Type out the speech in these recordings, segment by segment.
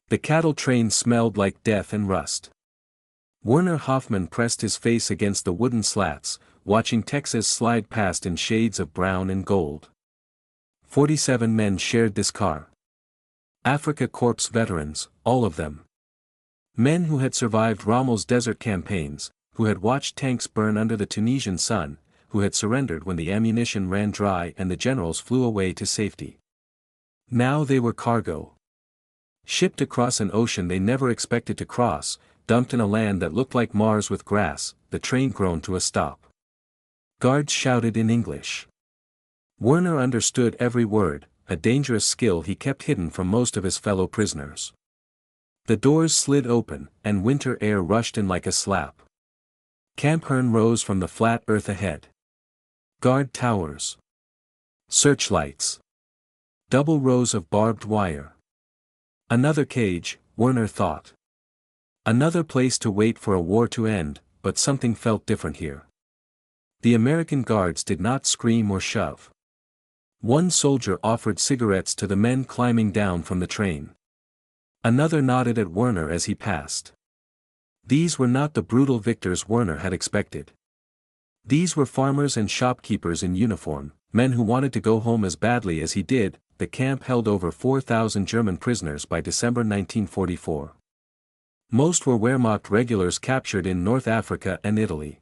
The cattle train smelled like death and rust. Werner Hoffman pressed his face against the wooden slats, watching Texas slide past in shades of brown and gold. 47 men shared this car. Africa Corps veterans, all of them. Men who had survived Rommel's desert campaigns, who had watched tanks burn under the Tunisian sun, who had surrendered when the ammunition ran dry and the generals flew away to safety. Now they were cargo. Shipped across an ocean they never expected to cross, dumped in a land that looked like Mars with grass, the train groaned to a stop. Guards shouted in English. Werner understood every word, a dangerous skill he kept hidden from most of his fellow prisoners. The doors slid open, and winter air rushed in like a slap. Campern rose from the flat earth ahead. Guard towers. Searchlights. Double rows of barbed wire. Another cage, Werner thought. Another place to wait for a war to end, but something felt different here. The American guards did not scream or shove. One soldier offered cigarettes to the men climbing down from the train. Another nodded at Werner as he passed. These were not the brutal victors Werner had expected. These were farmers and shopkeepers in uniform, men who wanted to go home as badly as he did. The camp held over 4,000 German prisoners by December 1944. Most were Wehrmacht regulars captured in North Africa and Italy.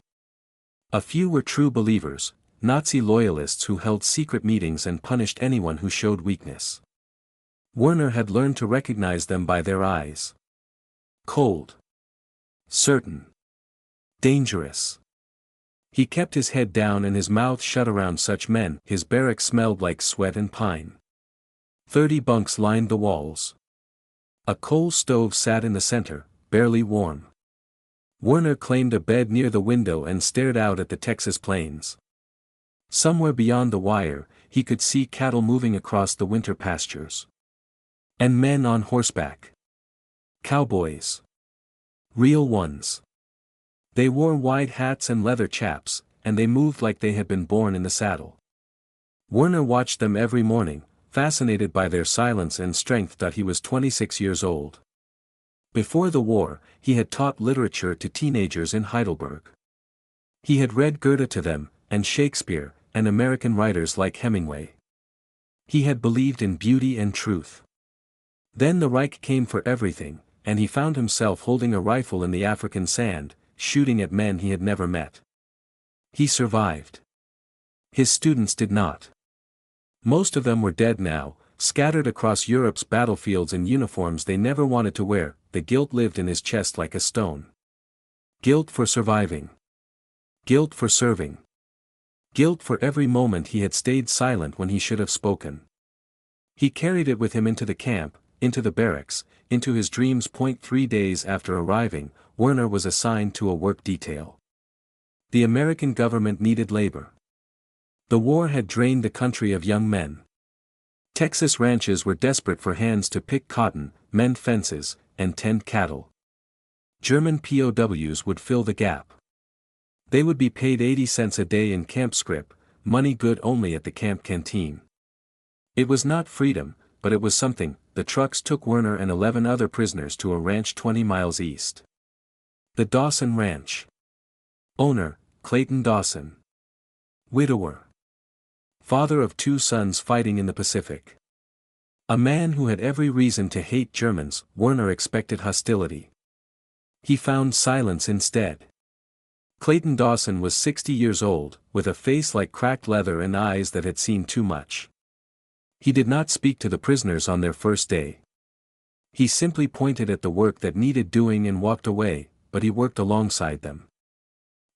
A few were true believers, Nazi loyalists who held secret meetings and punished anyone who showed weakness. Werner had learned to recognize them by their eyes. Cold. Certain. Dangerous. He kept his head down and his mouth shut around such men. His barrack smelled like sweat and pine. 30 bunks lined the walls. A coal stove sat in the center, barely warm. Werner claimed a bed near the window and stared out at the Texas plains. Somewhere beyond the wire, he could see cattle moving across the winter pastures. And men on horseback. Cowboys. Real ones. They wore wide hats and leather chaps, and they moved like they had been born in the saddle. Werner watched them every morning, fascinated by their silence and strength. He was 26 years old. Before the war, he had taught literature to teenagers in Heidelberg. He had read Goethe to them, and Shakespeare, and American writers like Hemingway. He had believed in beauty and truth. Then the Reich came for everything, and he found himself holding a rifle in the African sand, shooting at men he had never met. He survived. His students did not. Most of them were dead now, scattered across Europe's battlefields in uniforms they never wanted to wear. The guilt lived in his chest like a stone. Guilt for surviving. Guilt for serving. Guilt for every moment he had stayed silent when he should have spoken. He carried it with him into the camp, into the barracks, into his dreams. 3 days after arriving, Werner was assigned to a work detail. The American government needed labor. The war had drained the country of young men. Texas ranches were desperate for hands to pick cotton, mend fences, and tend cattle. German POWs would fill the gap. They would be paid 80 cents a day in camp scrip, money good only at the camp canteen. It was not freedom, but it was something. The trucks took Werner and 11 other prisoners to a ranch 20 miles east. The Dawson Ranch. Owner, Clayton Dawson. Widower. Father of 2 sons fighting in the Pacific. A man who had every reason to hate Germans. Werner expected hostility. He found silence instead. Clayton Dawson was 60 years old, with a face like cracked leather and eyes that had seen too much. He did not speak to the prisoners on their first day. He simply pointed at the work that needed doing and walked away, but he worked alongside them.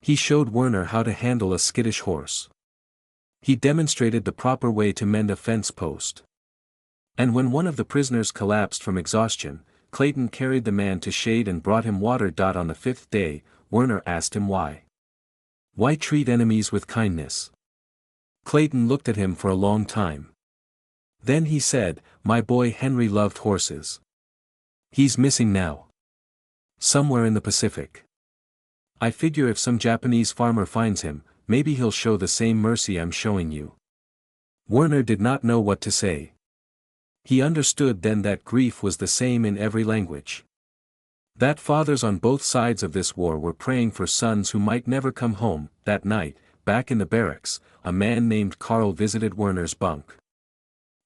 He showed Werner how to handle a skittish horse. He demonstrated the proper way to mend a fence post. And when one of the prisoners collapsed from exhaustion, Clayton carried the man to shade and brought him water. On the 5th day, Werner asked him why. Why treat enemies with kindness? Clayton looked at him for a long time. Then he said, "My boy Henry loved horses. He's missing now. Somewhere in the Pacific. I figure if some Japanese farmer finds him, maybe he'll show the same mercy I'm showing you." Werner did not know what to say. He understood then that grief was the same in every language. That fathers on both sides of this war were praying for sons who might never come home. That night, back in the barracks, a man named Carl visited Werner's bunk.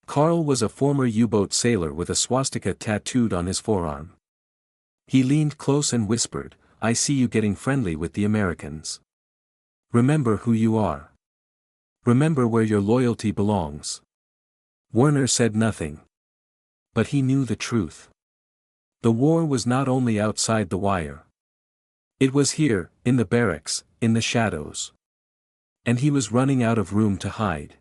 Carl was a former U-boat sailor with a swastika tattooed on his forearm. He leaned close and whispered, "I see you getting friendly with the Americans. Remember who you are. Remember where your loyalty belongs." Werner said nothing. But he knew the truth. The war was not only outside the wire. It was here, in the barracks, in the shadows. And he was running out of room to hide.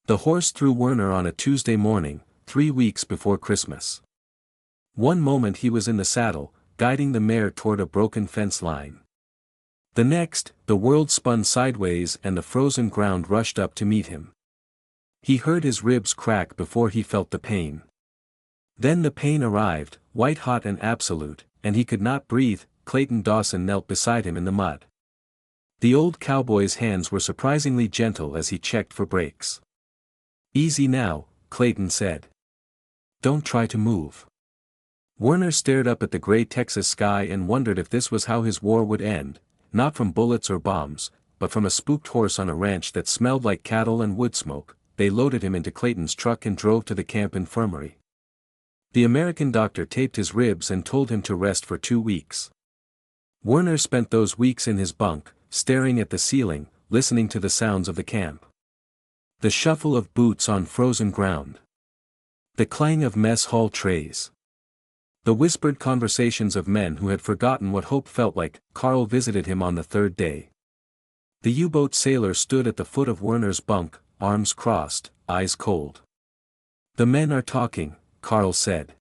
The horse threw Werner on a Tuesday morning, 3 weeks before Christmas. One moment he was in the saddle, guiding the mare toward a broken fence line. The next, the world spun sideways and the frozen ground rushed up to meet him. He heard his ribs crack before he felt the pain. Then the pain arrived, white-hot and absolute, and he could not breathe. Clayton Dawson knelt beside him in the mud. The old cowboy's hands were surprisingly gentle as he checked for brakes. "Easy now," Clayton said. "Don't try to move." Werner stared up at the gray Texas sky and wondered if this was how his war would end, not from bullets or bombs, but from a spooked horse on a ranch that smelled like cattle and wood smoke. They loaded him into Clayton's truck and drove to the camp infirmary. The American doctor taped his ribs and told him to rest for 2 weeks. Werner spent those weeks in his bunk, staring at the ceiling, listening to the sounds of the camp. The shuffle of boots on frozen ground. The clang of mess hall trays. The whispered conversations of men who had forgotten what hope felt like. Carl visited him on the 3rd day. The U-boat sailor stood at the foot of Werner's bunk, arms crossed, eyes cold. "The men are talking," Carl said.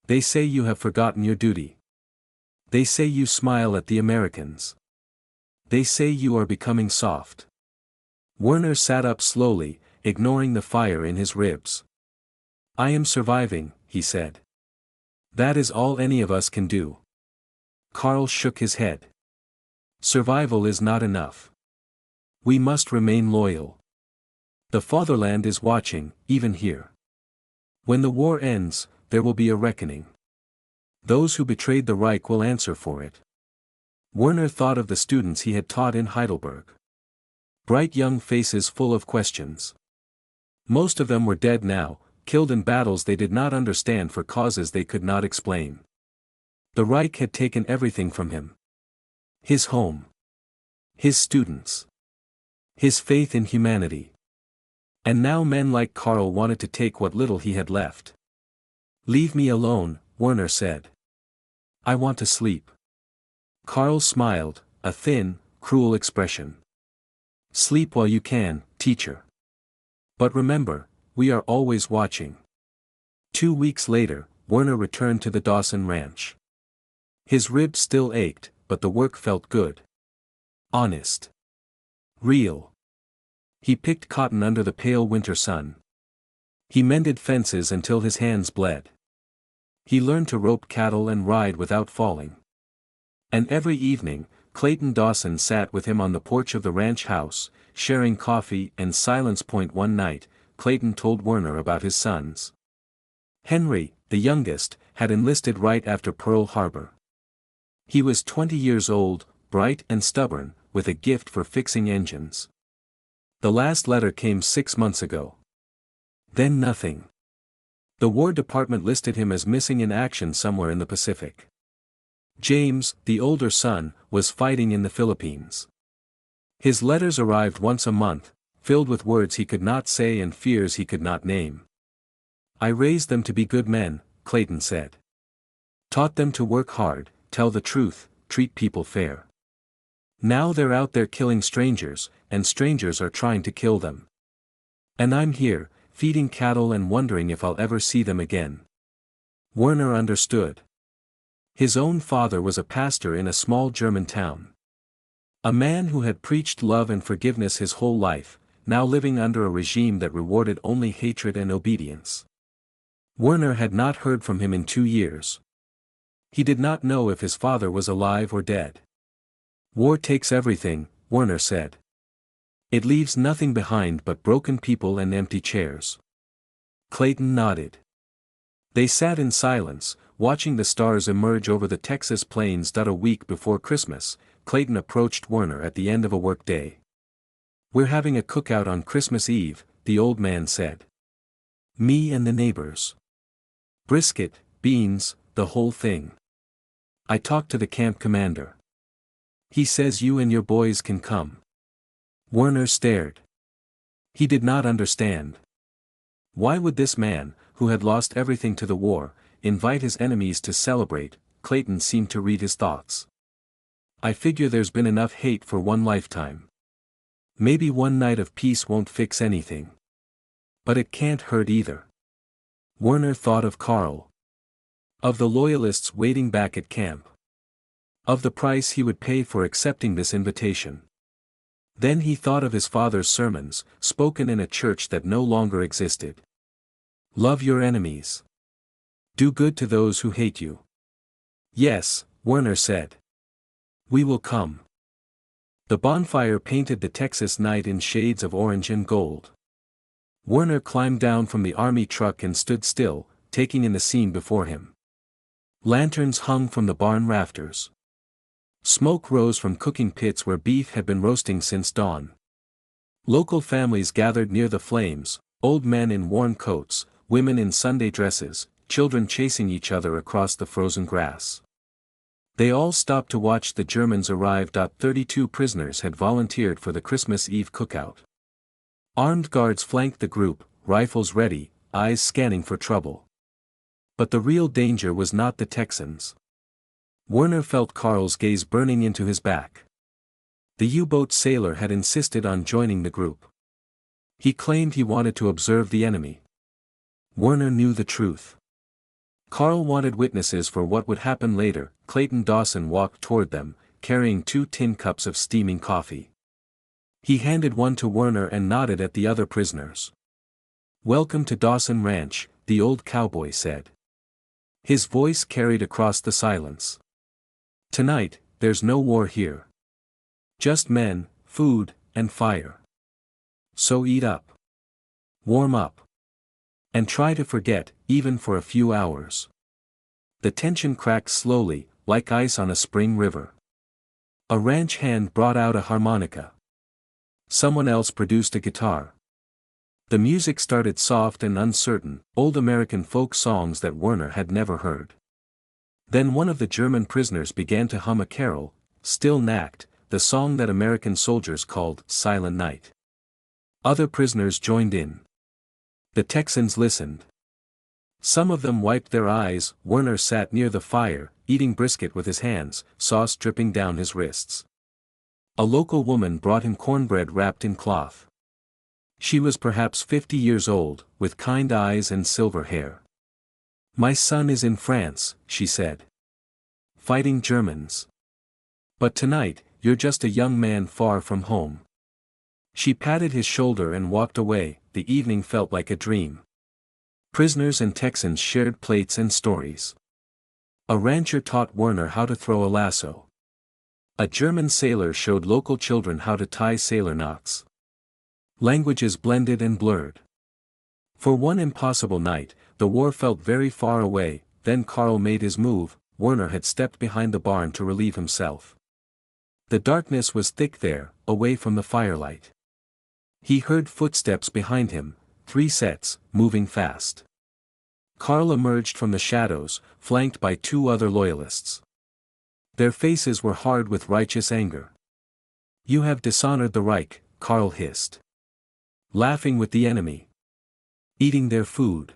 "They say you have forgotten your duty. They say you smile at the Americans. They say you are becoming soft." Werner sat up slowly, ignoring the fire in his ribs. "I am surviving," he said. "That is all any of us can do." Carl shook his head. "Survival is not enough. We must remain loyal. The fatherland is watching, even here. When the war ends, there will be a reckoning. Those who betrayed the Reich will answer for it." Werner thought of the students he had taught in Heidelberg. Bright young faces full of questions. Most of them were dead now, killed in battles they did not understand for causes they could not explain. The Reich had taken everything from him. His home. His students. His faith in humanity. And now men like Carl wanted to take what little he had left. "Leave me alone," Werner said. "I want to sleep." Carl smiled, a thin, cruel expression. "Sleep while you can, teacher. But remember, we are always watching." 2 weeks later, Werner returned to the Dawson ranch. His ribs still ached, but the work felt good. Honest. Real. He picked cotton under the pale winter sun. He mended fences until his hands bled. He learned to rope cattle and ride without falling. And every evening, Clayton Dawson sat with him on the porch of the ranch house, sharing coffee and silence. One night, Clayton told Werner about his sons. Henry, the youngest, had enlisted right after Pearl Harbor. He was 20 years old, bright and stubborn, with a gift for fixing engines. The last letter came 6 months ago. Then nothing. The War Department listed him as missing in action somewhere in the Pacific. James, the older son, was fighting in the Philippines. His letters arrived once a month, filled with words he could not say and fears he could not name. "I raised them to be good men," Clayton said. "Taught them to work hard, tell the truth, treat people fair. Now they're out there killing strangers, and strangers are trying to kill them. And I'm here, feeding cattle and wondering if I'll ever see them again." Werner understood. His own father was a pastor in a small German town. A man who had preached love and forgiveness his whole life, now living under a regime that rewarded only hatred and obedience. Werner had not heard from him in 2 years. He did not know if his father was alive or dead. "War takes everything," Werner said. "It leaves nothing behind but broken people and empty chairs." Clayton nodded. They sat in silence, watching the stars emerge over the Texas plains. A week before Christmas, Clayton approached Werner at the end of a workday. "We're having a cookout on Christmas Eve," the old man said. "Me and the neighbors. Brisket, beans, the whole thing. I talked to the camp commander. He says you and your boys can come." Werner stared. He did not understand. Why would this man, who had lost everything to the war, invite his enemies to celebrate? Clayton seemed to read his thoughts. "I figure there's been enough hate for one lifetime. Maybe one night of peace won't fix anything. But it can't hurt either." Werner thought of Carl. Of the loyalists waiting back at camp. Of the price he would pay for accepting this invitation. Then he thought of his father's sermons, spoken in a church that no longer existed. "Love your enemies. Do good to those who hate you." "Yes," Werner said. "We will come." The bonfire painted the Texas night in shades of orange and gold. Werner climbed down from the army truck and stood still, taking in the scene before him. Lanterns hung from the barn rafters. Smoke rose from cooking pits where beef had been roasting since dawn. Local families gathered near the flames, old men in worn coats, women in Sunday dresses, children chasing each other across the frozen grass. They all stopped to watch the Germans arrive. 32 prisoners had volunteered for the Christmas Eve cookout. Armed guards flanked the group, rifles ready, eyes scanning for trouble. But the real danger was not the Texans. Werner felt Carl's gaze burning into his back. The U-boat sailor had insisted on joining the group. He claimed he wanted to observe the enemy. Werner knew the truth. Carl wanted witnesses for what would happen later. Clayton Dawson walked toward them, carrying 2 tin cups of steaming coffee. He handed one to Werner and nodded at the other prisoners. "Welcome to Dawson Ranch," the old cowboy said. His voice carried across the silence. "Tonight, there's no war here. Just men, food, and fire. So eat up. Warm up. And try to forget, even for a few hours." The tension cracked slowly, like ice on a spring river. A ranch hand brought out a harmonica. Someone else produced a guitar. The music started soft and uncertain, old American folk songs that Werner had never heard. Then one of the German prisoners began to hum a carol, Still Nacht, the song that American soldiers called Silent Night. Other prisoners joined in. The Texans listened. Some of them wiped their eyes. Werner sat near the fire, eating brisket with his hands, sauce dripping down his wrists. A local woman brought him cornbread wrapped in cloth. She was perhaps 50 years old, with kind eyes and silver hair. "My son is in France," she said. "Fighting Germans. But tonight, you're just a young man far from home." She patted his shoulder and walked away. The evening felt like a dream. Prisoners and Texans shared plates and stories. A rancher taught Werner how to throw a lasso. A German sailor showed local children how to tie sailor knots. Languages blended and blurred. For one impossible night, the war felt very far away. Then Carl made his move. Werner had stepped behind the barn to relieve himself. The darkness was thick there, away from the firelight. He heard footsteps behind him, 3 sets, moving fast. Carl emerged from the shadows, flanked by 2 other loyalists. Their faces were hard with righteous anger. "You have dishonored the Reich," Carl hissed. "Laughing with the enemy. Eating their food.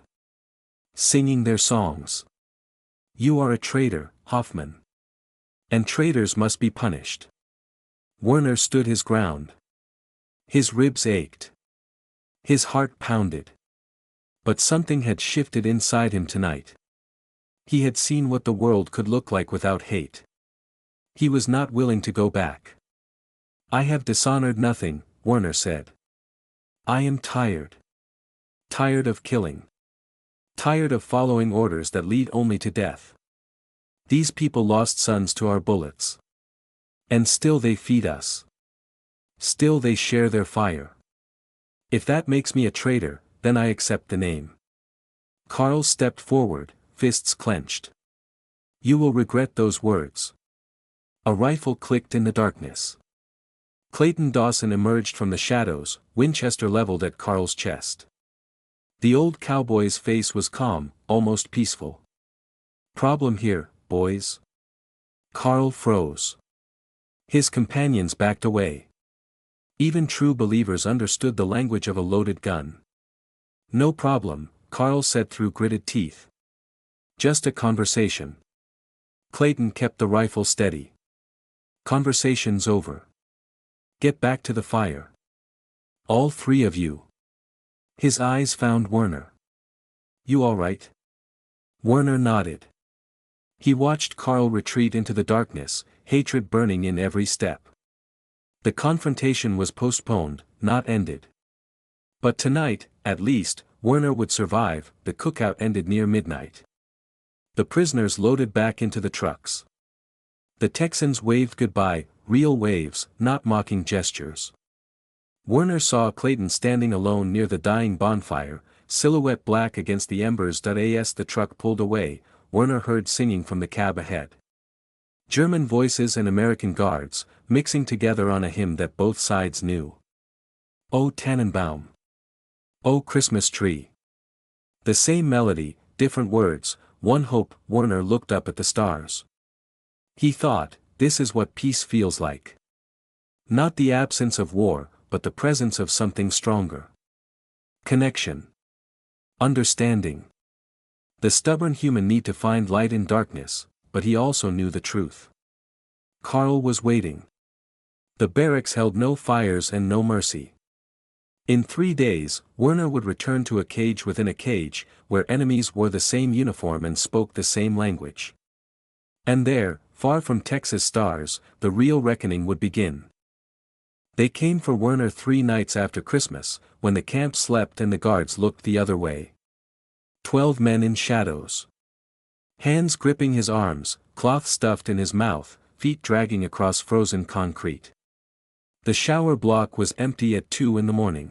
Singing their songs. You are a traitor, Hoffman. And traitors must be punished." Werner stood his ground. His ribs ached. His heart pounded. But something had shifted inside him tonight. He had seen what the world could look like without hate. He was not willing to go back. "I have dishonored nothing," Werner said. "I am tired. Tired of killing. Tired of following orders that lead only to death. These people lost sons to our bullets. And still they feed us. Still they share their fire. If that makes me a traitor, then I accept the name. Carl stepped forward, fists clenched. You will regret those words. A rifle clicked in the darkness. Clayton Dawson emerged from the shadows, Winchester leveled at Carl's chest. The old cowboy's face was calm, almost peaceful. Problem here, boys? Carl froze. His companions backed away. Even true believers understood the language of a loaded gun. No problem, Carl said through gritted teeth. Just a conversation. Clayton kept the rifle steady. Conversation's over. Get back to the fire. All three of you. His eyes found Werner. You all right? Werner nodded. He watched Carl retreat into the darkness, hatred burning in every step. The confrontation was postponed, not ended. But tonight, at least, Werner would survive. The cookout ended near midnight. The prisoners loaded back into the trucks. The Texans waved goodbye, real waves, not mocking gestures. Werner saw Clayton standing alone near the dying bonfire, silhouette black against the embers. As the truck pulled away, Werner heard singing from the cab ahead. German voices and American guards, mixing together on a hymn that both sides knew. O Tannenbaum. O Christmas tree. The same melody, different words, one hope. Werner looked up at the stars. He thought, this is what peace feels like. Not the absence of war, but the presence of something stronger. Connection. Understanding. The stubborn human need to find light in darkness, but he also knew the truth. Carl was waiting. The barracks held no fires and no mercy. In 3 days, Werner would return to a cage within a cage, where enemies wore the same uniform and spoke the same language. And there, far from Texas stars, the real reckoning would begin. They came for Werner 3 nights after Christmas, when the camp slept and the guards looked the other way. 12 men in shadows. Hands gripping his arms, cloth stuffed in his mouth, feet dragging across frozen concrete. The shower block was empty at 2 in the morning.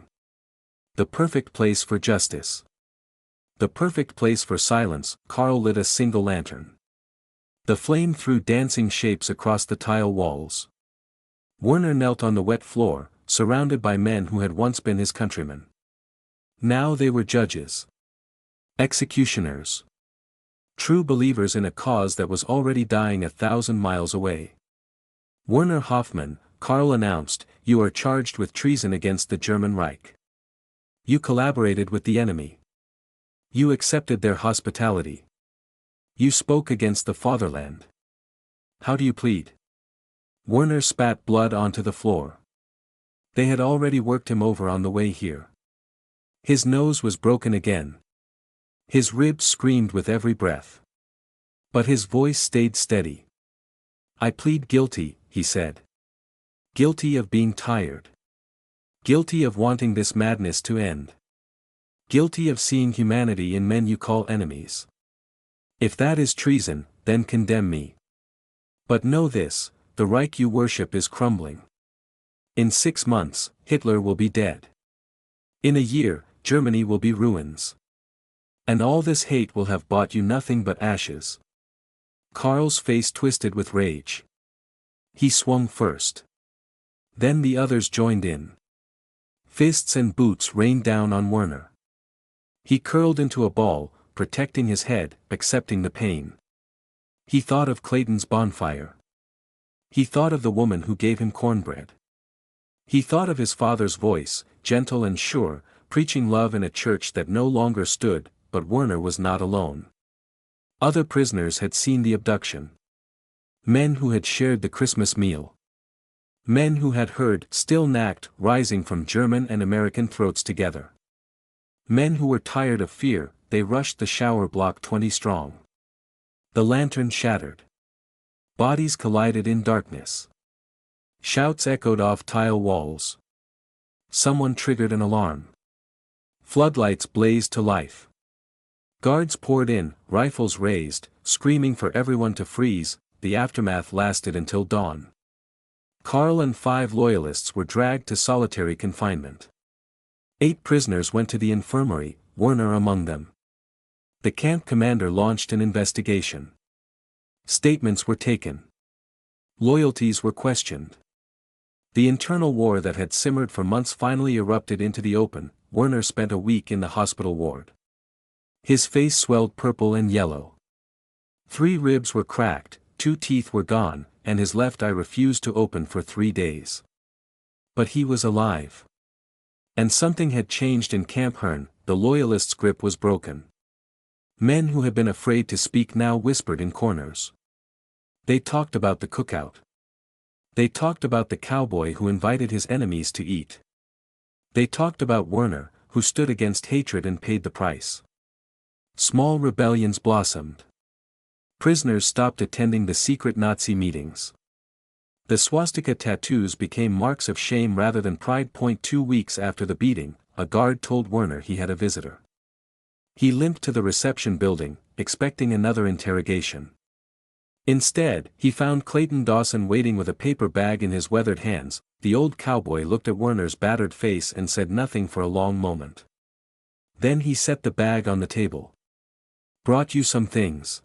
The perfect place for justice. The perfect place for silence. Carl lit a single lantern. The flame threw dancing shapes across the tile walls. Werner knelt on the wet floor, surrounded by men who had once been his countrymen. Now they were judges. Executioners. True believers in a cause that was already dying 1,000 miles away. Werner Hoffmann, Carl announced, you are charged with treason against the German Reich. You collaborated with the enemy. You accepted their hospitality. You spoke against the fatherland. How do you plead? Werner spat blood onto the floor. They had already worked him over on the way here. His nose was broken again. His ribs screamed with every breath. But his voice stayed steady. I plead guilty, he said. Guilty of being tired. Guilty of wanting this madness to end. Guilty of seeing humanity in men you call enemies. If that is treason, then condemn me. But know this, the Reich you worship is crumbling. In 6 months, Hitler will be dead. In a year, Germany will be ruins. And all this hate will have bought you nothing but ashes. Carl's face twisted with rage. He swung first. Then the others joined in. Fists and boots rained down on Werner. He curled into a ball, protecting his head, accepting the pain. He thought of Clayton's bonfire. He thought of the woman who gave him cornbread. He thought of his father's voice, gentle and sure, preaching love in a church that no longer stood, but Werner was not alone. Other prisoners had seen the abduction. Men who had shared the Christmas meal. Men who had heard Still Nacht rising from German and American throats together. Men who were tired of fear, they rushed the shower block 20 strong. The lantern shattered. Bodies collided in darkness. Shouts echoed off tile walls. Someone triggered an alarm. Floodlights blazed to life. Guards poured in, rifles raised, screaming for everyone to freeze. The aftermath lasted until dawn. Carl and 5 loyalists were dragged to solitary confinement. 8 prisoners went to the infirmary, Werner among them. The camp commander launched an investigation. Statements were taken. Loyalties were questioned. The internal war that had simmered for months finally erupted into the open. Werner spent a week in the hospital ward. His face swelled purple and yellow. 3 ribs were cracked, 2 teeth were gone, and his left eye refused to open for 3 days. But he was alive. And something had changed in Camp Hearn. The loyalists' grip was broken. Men who had been afraid to speak now whispered in corners. They talked about the cookout. They talked about the cowboy who invited his enemies to eat. They talked about Werner, who stood against hatred and paid the price. Small rebellions blossomed. Prisoners stopped attending the secret Nazi meetings. The swastika tattoos became marks of shame rather than pride. 2 weeks after the beating, a guard told Werner he had a visitor. He limped to the reception building, expecting another interrogation. Instead, he found Clayton Dawson waiting with a paper bag in his weathered hands. The old cowboy looked at Werner's battered face and said nothing for a long moment. Then he set the bag on the table. "Brought you some things.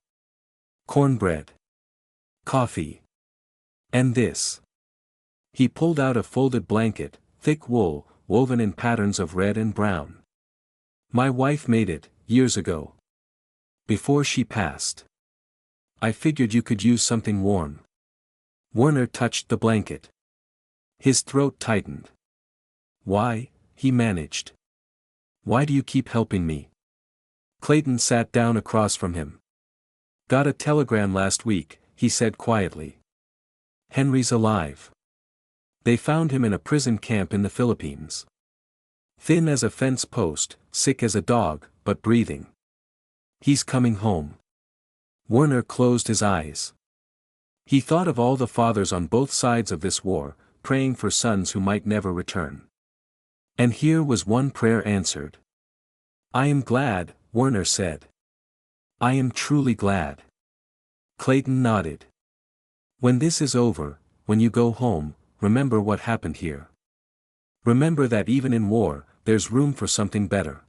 Cornbread. Coffee. And this." He pulled out a folded blanket, thick wool, woven in patterns of red and brown. "My wife made it, years ago. Before she passed. I figured you could use something warm." Werner touched the blanket. His throat tightened. "Why?" he managed. "Why do you keep helping me?" Clayton sat down across from him. "Got a telegram last week," he said quietly. "Henry's alive. They found him in a prison camp in the Philippines. Thin as a fence post, sick as a dog, but breathing. He's coming home." Werner closed his eyes. He thought of all the fathers on both sides of this war, praying for sons who might never return. And here was one prayer answered. "I am glad," Werner said. "I am truly glad." Clayton nodded. "When this is over, when you go home, remember what happened here. Remember that even in war, there's room for something better.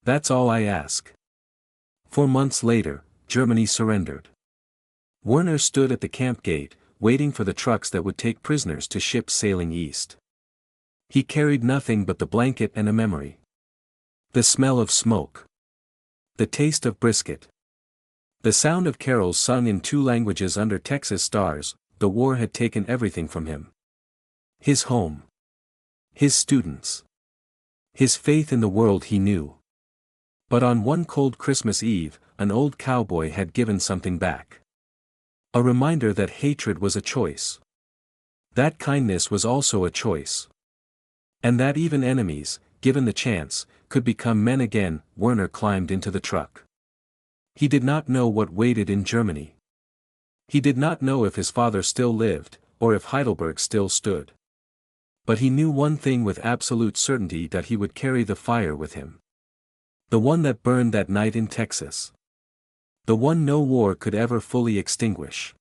That's all I ask." 4 months later, Germany surrendered. Werner stood at the camp gate, waiting for the trucks that would take prisoners to ships sailing east. He carried nothing but the blanket and a memory. The smell of smoke. The taste of brisket. The sound of carols sung in 2 languages under Texas stars. The war had taken everything from him. His home. His students. His faith in the world he knew. But on one cold Christmas Eve, an old cowboy had given something back. A reminder that hatred was a choice. That kindness was also a choice. And that even enemies, given the chance, could become men again. Werner climbed into the truck. He did not know what waited in Germany. He did not know if his father still lived, or if Heidelberg still stood. But he knew one thing with absolute certainty, that he would carry the fire with him. The one that burned that night in Texas. The one no war could ever fully extinguish.